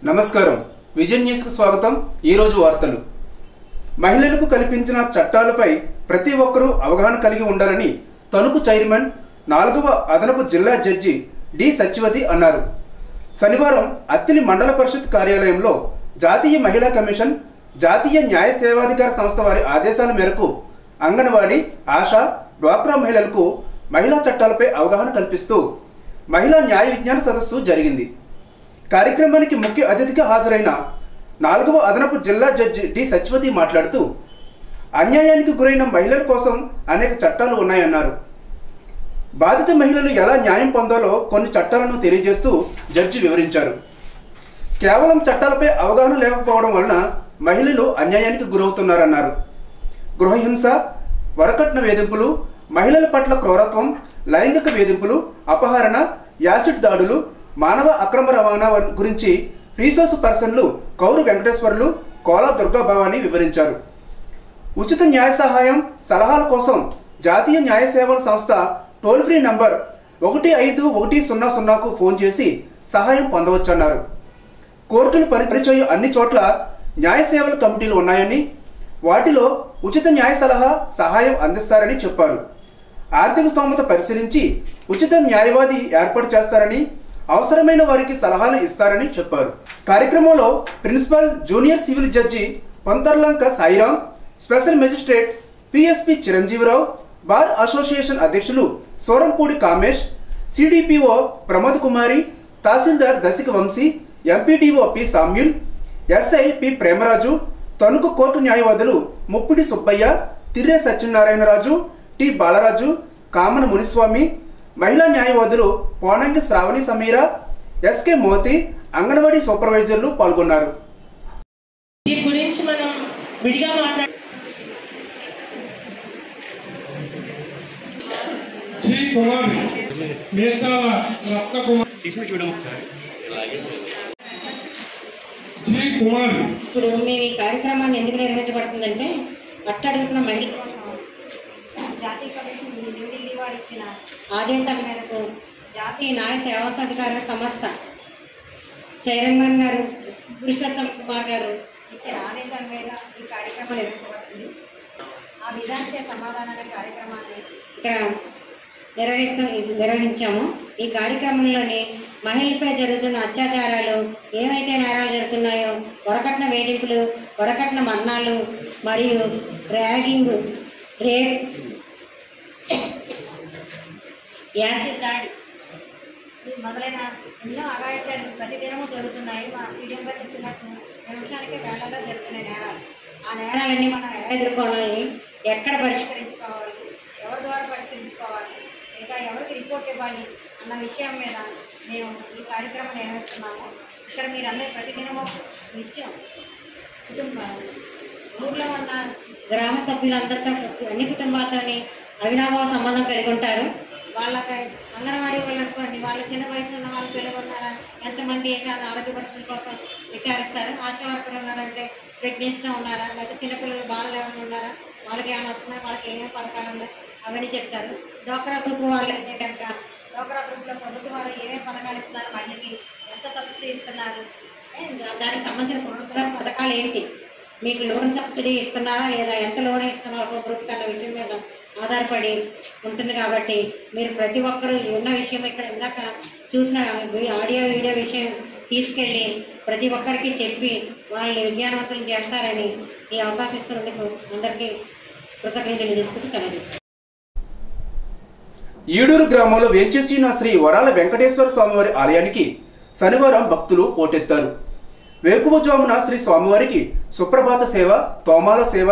నమస్కారం vision news కు స్వాగతం। ఈ రోజు వార్తలు। మహిళలకు కల్పించిన చట్టాలపై ప్రతి ఒక్కరూ అవగాహన కలిగి ఉండాలని తణుకు చైర్మన్ 4వ అదనపు జిల్లా జడ్జి డి సత్యవతి అన్నారు। శనివారం అత్తిలి మండల పరిషత్ కార్యాలయంలో జాతీయ మహిళా కమిషన్, జాతీయ న్యాయ సేవాధికార సంస్థ వారి ఆదేశాల మేరకు అంగన్వాడీ, ఆశా, డ్వాక్రా మహిళలకు మహిళా చట్టాలపై అవగాహన కల్పిస్తూ మహిళా న్యాయ విజ్ఞాన సదస్సు జరిగింది। కార్యక్రమానికి ముఖ్య అతిథిగా హాజరైన 4వ అదనపు జిల్లా జడ్జి డి సత్యవతి మాట్లాడుతూ అన్యాయానికి గురైన మహిళల కోసం అనేక చట్టాలు ఉన్నాయన్నారు। బాధిత మహిళలు ఎలా న్యాయం పొందాలో కొన్ని చట్టాలను తెలియజేస్తూ జడ్జి వివరించారు। కేవలం చట్టాలపై అవగాహన లేకపోవడం వలన మహిళలు అన్యాయానికి గురవుతున్నారన్నారు। గృహహింస, వరకట్న వేధింపులు, మహిళల పట్ల క్రూరత్వం, లైంగిక వేధింపులు, అపహరణ, యాసిడ్ దాడులు, మానవ అక్రమ రవాణా గురించి రీసోర్స్ పర్సన్లు కౌరు వెంకటేశ్వర్లు, కోలా దుర్గా భవాని వివరించారు। ఉచిత న్యాయ సహాయం, సలహాల కోసం జాతీయ న్యాయ సేవల సంస్థ టోల్ ఫ్రీ నంబర్ 15-100కు ఫోన్ చేసి సహాయం పొందవచ్చన్నారు। కోర్టులు పనిచేయు అన్ని చోట్ల న్యాయ సేవల కమిటీలు ఉన్నాయని, వాటిలో ఉచిత న్యాయ సలహా, సహాయం అందిస్తారని చెప్పారు। ఆర్థిక స్తోమత పరిశీలించి ఉచిత న్యాయవాది ఏర్పాటు చేస్తారని, అవసరమైన వారికి సలహాలు ఇస్తారని చెప్పారు। కార్యక్రమంలో principal junior civil judge Pantharlanka Sairam, special magistrate PSP Chiranjeevi Rao, bar association అధ్యక్షులు Sorampudi Kamesh, CDPO Pramod Kumari, tahsildar Dasika Vamsi, MPDO P Samuel, SI P Premaraju, Tanuku court న్యాయవాదులు ముప్పిడి సుబ్బయ్య, తిర్రే సత్యనారాయణరాజు, టి బాలరాజు, కామన మునిస్వామి, మహిళా న్యాయవాదులు పోనంగి శ్రావణి సమీరా, ఎస్కే మోతి, అంగన్వాడీ సూపర్వైజర్లు పాల్గొన్నారు। దీని గురించి మనం విడిగా ఇప్పుడు మేము ఈ కార్యక్రమాన్ని ఎందుకు నిర్వహించబడుతుందంటే అట్టడుగుతున్న మహిళల కోసం జాతీయ కమిషన్ న్యూఢిల్లీ వారు ఇచ్చిన ఆదేశాల మేరకు జాతీయ న్యాయ సేవాధికార సంస్థ చైర్మన్ గారు పురుషోత్తం కుమార్ గారు ఇచ్చిన ఆదేశాల మీద ఈ కార్యక్రమం నిర్వహించబడుతుంది। ఆ విధానించే సమాధానాల కార్యక్రమాన్ని ఇక్కడ నిర్వహించాము। ఈ కార్యక్రమంలోని మహిళలపై జరుగుతున్న అత్యాచారాలు, ఏవైతే నేరాలు జరుగుతున్నాయో, వరకట్న వేధింపులు, వరకట్న మరణాలు మరియు ర్యాగింగ్, రేప్, యాసిడ్ దాడి మొదలైన ఎన్నో అగాయత్యాలు ప్రతిదినము జరుగుతున్నాయి। మా పీడియంగా చెప్తున్నట్టు నిమిషానికి వేళల్లో జరుగుతున్నాయి నేరాలు। ఆ నేరాలన్నీ మనం ఎలా ఎదుర్కోవాలి, ఎక్కడ పరిష్కరించుకోవాలి, ఎవరి ద్వారా పరిష్కరించుకోవాలి, ఇంకా ఎవరికి రిపోర్ట్ ఇవ్వాలి అన్న విషయం మీద మేము ఈ కార్యక్రమం నిర్వహిస్తున్నాము। ఇక్కడ మీరందరూ ప్రతిదినము నిత్యం ఊర్లో ఉన్న గ్రామ సభ్యులందరితో, అన్ని కుటుంబాలతోని అవినాభావ సంబంధం కలిగి ఉంటారు। వాళ్ళకి అంగన్వాడీ వాళ్ళు అనుకోండి, వాళ్ళు చిన్న వయసులో ఉన్న వాళ్ళు పిల్లలు ఉన్నారా, ఎంతమంది ఏమైనా ఆరోగ్య పరిస్థితుల కోసం విచారిస్తారు। ఆశా వర్కర్లు ఉన్నారంటే ప్రెగ్నెన్సీగా ఉన్నారా, లేకపోతే చిన్నపిల్లలు బాలలు ఎవరైనా ఉన్నారా, వాళ్ళకి ఏమైనా వస్తున్నాయి, వాళ్ళకి ఏమేమి పథకాలు ఉన్నాయి అవన్నీ చెప్తారు। డ్వాక్రా గ్రూప్ వాళ్ళు అయితే కనుక డ్వాక్రా గ్రూప్లో ప్రభుత్వం వారు ఏమేమి పథకాలు ఇస్తున్నారు, మళ్ళీ ఎంత సబ్సిడీ ఇస్తున్నారు, దానికి సంబంధించిన ప్రభుత్వ పథకాలు ఏంటి, మీకు లోన్ సబ్సిడీ ఇస్తున్నారా లేదా, ఎంత లోన్ ఇస్తున్నారు ఒక గ్రూప్ కన్నా విషయం మీద ఆధారపడి ఉంటుంది। కాబట్టి మీరు ప్రతి ఒక్కరూ ఉన్న విషయం ఇక్కడ ఇందాక చూసిన ఆడియో వీడియో విషయం తీసుకెళ్ళి ప్రతి ఒక్కరికి చెప్పి వాళ్ళని విజ్ఞానవంతులు చేస్తారని ఈ అవకాశం ఇస్తున్నందుకు అందరికీ కృతజ్ఞతలు తీసుకుంటూ సెలవు। ఈడూరు గ్రామంలో వేంచేసి ఉన్న శ్రీ వరాల వెంకటేశ్వర స్వామివారి ఆలయానికి శనివారం భక్తులు పోటెత్తారు। వేకువజామున శ్రీ స్వామివారికి సుప్రభాత సేవ, తోమాల సేవ,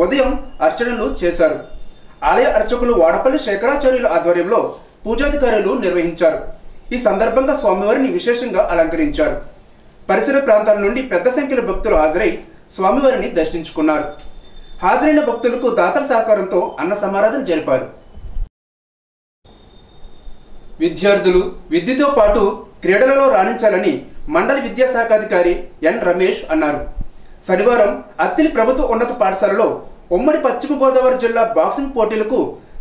ఉదయం అర్చనలు చేశారు। ఆలయ అర్చకులు వాడపల్లి శేఖరాచార్యుల ఆధ్వర్యంలో పూజాధికారులు నిర్వహించారు। ఈ సందర్భంగా స్వామివారిని విశేషంగా అలంకరించారు। పరిసర ప్రాంతాల నుండి పెద్ద సంఖ్యలో భక్తులు హాజరై స్వామివారిని దర్శించుకున్నారు। హాజరైన భక్తులకు దాతల సహకారంతో అన్న సమారాధన జరిపారు। విద్యార్థులు విద్యతో పాటు క్రీడలలో రాణించాలని మండల విద్యాశాఖాధికారి ఎన్ రమేష్ అన్నారు। శనివారం అత్తిలి ప్రభుత్వ ఉన్నత పాఠశాలలో ఉమ్మడి పశ్చిమ గోదావరి జిల్లా బాక్సింగ్ పోటీలకు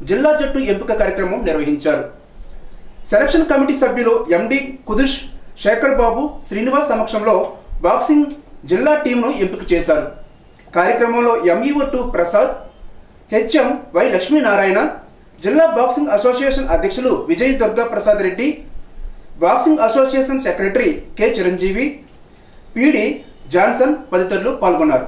జిల్లా జట్టు ఎంపిక కార్యక్రమం నిర్వహించారు। సెలక్షన్ కమిటీ సభ్యులు ఎండి కుదుష్, శేఖర్ బాబు, శ్రీనివాస్ సమక్షంలో బాక్సింగ్ జిల్లా టీంను ఎంపిక చేశారు. కార్యక్రమంలో MEO two Prasad, HM Y Lakshminarayana, జిల్లా బాక్సింగ్ అసోసియేషన్ అధ్యక్షులు Vijay Durga Prasad Reddy, boxing association secretary K Chiranjeevi, PD Johnson తదితరులు పాల్గొన్నారు.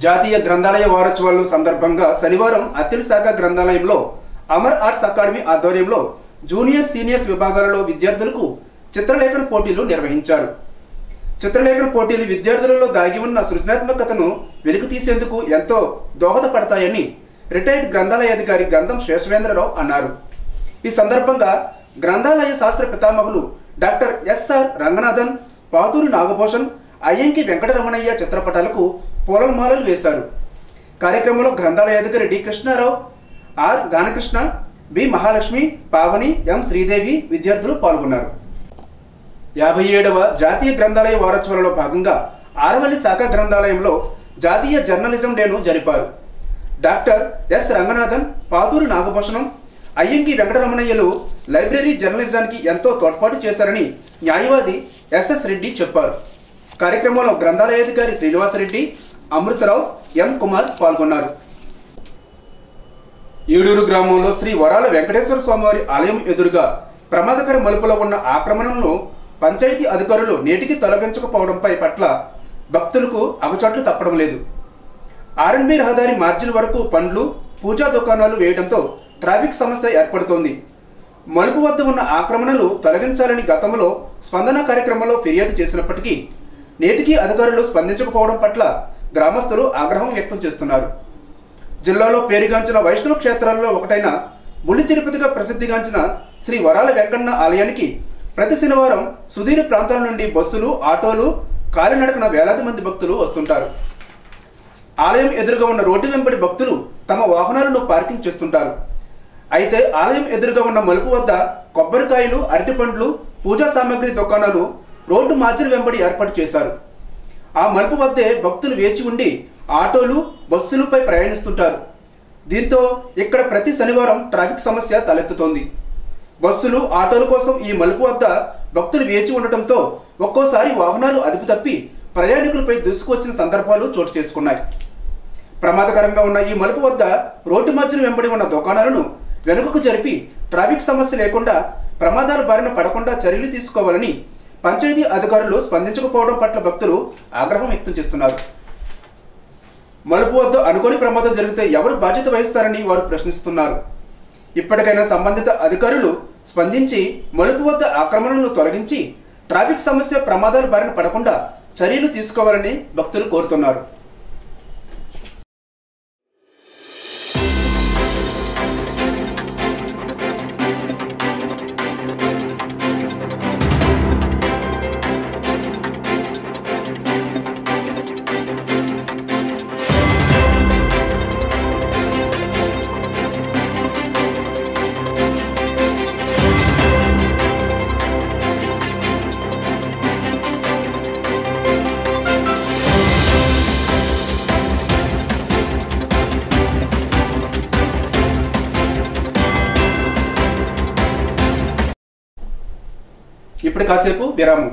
జాతీయ గ్రంథాలయ వారోత్సవాల సందర్భంగా శనివారం అత్తిలి శాఖ గ్రంథాలయంలో అమర్ ఆర్ట్స్ అకాడమీ ఆధ్వర్యంలో జూనియర్ సీనియర్స్ విభాగాలలో విద్యార్థులకు చిత్రలేఖన పోటీలు నిర్వహించారు. చిత్రలేఖన పోటీలు విద్యార్థులలో దాగి ఉన్న సృజనాత్మకతను వెలికి తీసేందుకు ఎంతో దోహదపడతాయని రిటైర్డ్ గ్రంథాలయ అధికారి గంధం శేషవేంద్రరావు అన్నారు. ఈ సందర్భంగా గ్రంథాలయ శాస్త్ర పితామహులు డాక్టర్ ఎస్ఆర్ రంగనాథన్, పాతూరి నాగభూషణ్, అయ్యంకి వెంకటరమణయ్య చిత్రపటాలకు పూలమాలలు వేశారు. కార్యక్రమంలో గ్రంథాలయ అధికారి D Krishna Rao, R Ganakrishna, B Mahalakshmi, Pavani, M Sridevi విద్యార్థులు పాల్గొన్నారు. 57వ జాతీయ గ్రంథాలయ వారోత్సవాలలో భాగంగా ఆరవల్లి శాఖ గ్రంథాలయంలో జాతీయ జర్నలిజం డేను జరిపారు. డాక్టర్ ఎస్ రంగనాథన్, పాతూరి నాగభూషణం, అయ్యంకి వెంకటరమణయ్యలు లైబ్రరీ జర్నలిజానికి ఎంతో తోడ్పాటు చేశారని న్యాయవాది ఎస్ఎస్ రెడ్డి చెప్పారు. కార్యక్రమంలో గ్రంథాలయాధికారి శ్రీనివాసరెడ్డి, అమృతరావు, ఎం కుమార్ పాల్గొన్నారు. ఏడూరు గ్రామంలో శ్రీ వరాల వెంకటేశ్వర స్వామివారి ఆలయం ఎదురుగా ప్రమాదకర మలుపులో ఉన్న ఆక్రమణను పంచాయతీ అధికారులు నేటికి తొలగించకపోవడంపై పట్ల భక్తులకు అగచాట్లు తప్పడం లేదు. ఆర్ఎన్బి రహదారి మార్జిన్ వరకు పండ్లు, పూజా దుకాణాలు వేయడంతో ట్రాఫిక్ సమస్య ఏర్పడుతోంది. మలుపు వద్ద ఉన్న ఆక్రమణలు తొలగించాలని గతంలో స్పందన కార్యక్రమంలో ఫిర్యాదు చేసినప్పటికీ నేటికి అధికారులు స్పందించకపోవడం పట్ల గ్రామస్తులు ఆగ్రహం వ్యక్తం చేస్తున్నారు. జిల్లాలో పేరుగాంచిన వైష్ణవ క్షేత్రాలలో ఒకటైన బుల్లి తిరుపతిగా ప్రసిద్ధిగాంచిన శ్రీ వరాల వెంకన్న ఆలయానికి ప్రతి శనివారం సుదూర ప్రాంతాల నుండి బస్సులు, ఆటోలు, కాలినడకన వేలాది మంది భక్తులు వస్తుంటారు. ఆలయం ఎదురుగా ఉన్న రోడ్డు వెంబడి భక్తులు తమ వాహనాలను పార్కింగ్ చేస్తుంటారు. అయితే ఆలయం ఎదురుగా ఉన్న మలుపు వద్ద కొబ్బరికాయలు, అరటిపండ్లు, పూజా సామాగ్రి దుకాణాలు రోడ్డు మార్జిన్ వెంబడి ఏర్పాటు చేశారు. ఆ మలుపు వద్దే భక్తులు వేచి ఉండి ఆటోలు, బస్సులపై ప్రయాణిస్తుంటారు. దీంతో ఇక్కడ ప్రతి శనివారం ట్రాఫిక్ సమస్య తలెత్తుతోంది. బస్సులు, ఆటోల కోసం ఈ మలుపు వద్ద భక్తులు వేచి ఉండటంతో ఒక్కోసారి వాహనాలు అదుపు తప్పి ప్రయాణికులపై దూసుకువచ్చిన సందర్భాలు చోటు చేసుకున్నాయి. ప్రమాదకరంగా ఉన్న ఈ మలుపు వద్ద రోడ్డు మధ్యన వెంబడి ఉన్న దుకాణాలను వెనుకకు జరిపి ట్రాఫిక్ సమస్య లేకుండా ప్రమాదాల బారిన పడకుండా చర్యలు తీసుకోవాలని పంచాయతీ అధికారులు స్పందించకపోవడం పట్ల భక్తులు ఆగ్రహం వ్యక్తం చేస్తున్నారు. మలుపు వద్ద అనుకోని ప్రమాదం జరిగితే ఎవరు బాధ్యత వహిస్తారని వారు ప్రశ్నిస్తున్నారు. ఇప్పటికైనా సంబంధిత అధికారులు స్పందించి మలుపు వద్ద ఆక్రమణలను తొలగించి ట్రాఫిక్ సమస్య ప్రమాదాల బారిన పడకుండా చర్యలు తీసుకోవాలని భక్తులు కోరుతున్నారు. ఇప్పుడు కాసేపు విరామం.